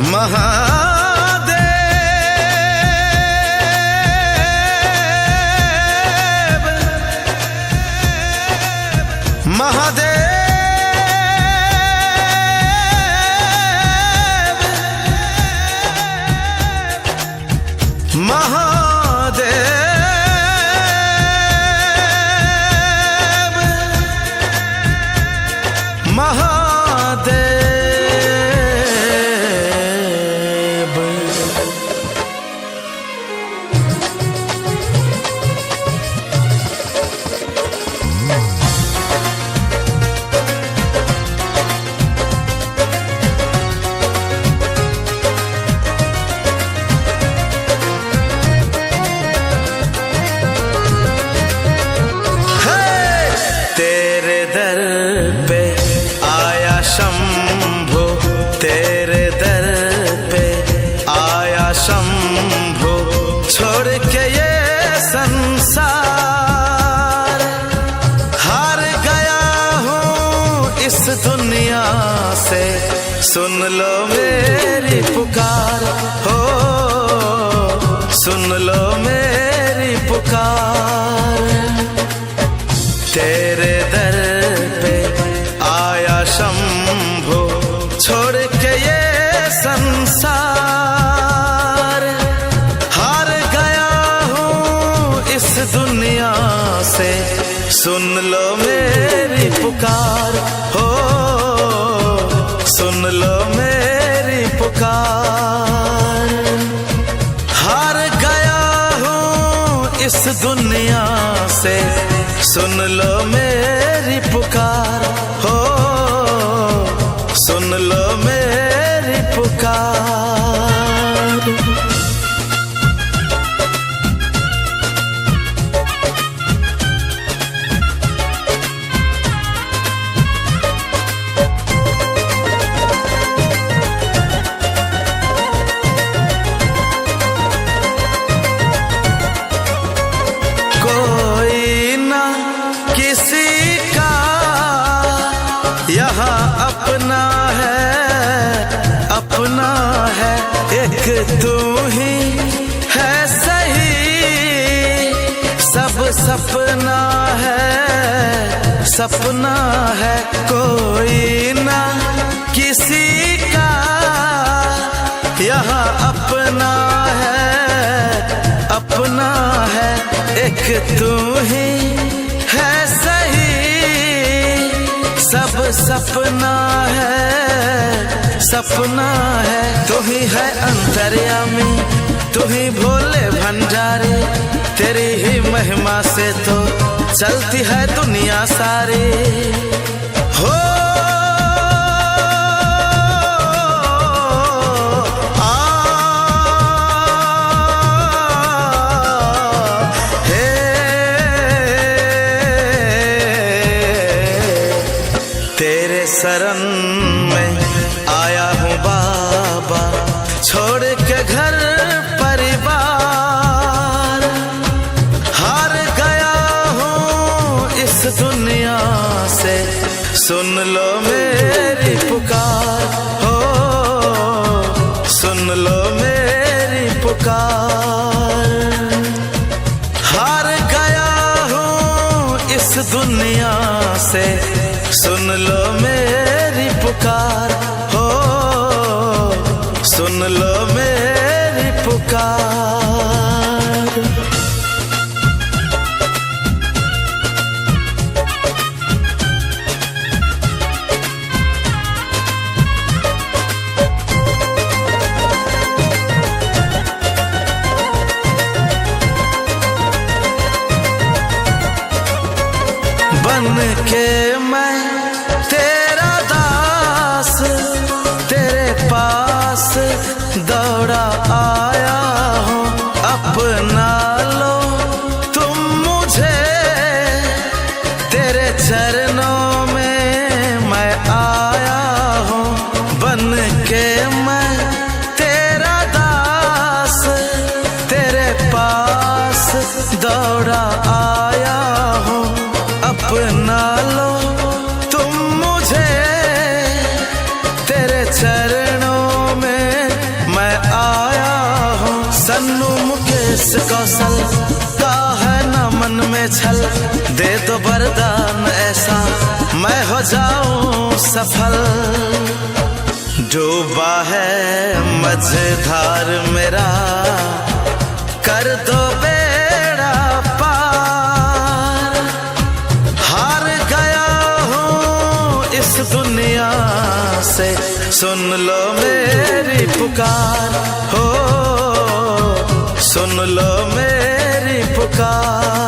महादेव महादेव महादेव महादेव। तेरे दर पे आया शंभो, तेरे दर पे आया शंभो, छोड़ के ये संसार। हार गया हूँ इस दुनिया से, सुन लो मेरी पुकार हो, सुन लो मेरी पुकार। तेरे दर पे आया शंभो, छोड़ के ये संसार। हार गया हूँ इस दुनिया से, सुन लो मेरी पुकार हो, सुन लो मेरी पुकार। हार गया हूँ इस दुनिया से, सुन लो मेरी पुकार हो, सुन लो मेरी पुकार। कोई ना किसी का यहाँ अपना है, एक तू ही है सही, सब सपना है। कोई ना किसी का यहाँ अपना है, एक तू ही है सही, सब सपना है। तू ही है अंतर्यामी, तू ही भोले भंडारी, तेरी ही महिमा से तो चलती है दुनिया सारी हो। तेरे शरण में आया हूँ बाबा, छोड़ के घर परिवार। हार गया हूँ इस दुनिया से, सुन लो मेरी पुकार हो, सुन लो मेरी पुकार। हार गया हूँ इस दुनिया से, सुन लो मेरी पुकार हो, सुन लो मेरी पुकार। बन के मैं तेरा दास, तेरे पास दौड़ा आया हूँ। अपना लो तुम मुझे, तेरे चरणों में मैं आया हूँ। बन के मैं तेरा दास, तेरे पास दौड़ा आया हूँ। अपना लो तुम मुझे, तेरे चरणों में सन्नू मुकेश कौशल का है न मन में छल, दे दो वरदान ऐसा मैं हो जाऊं सफल। डूबा है मझधार मेरा कर दो बेड़ा पार, हार गया हूँ इस दुनिया से सुन लो मेरी पुकार, हो सुन लो मेरी पुकार।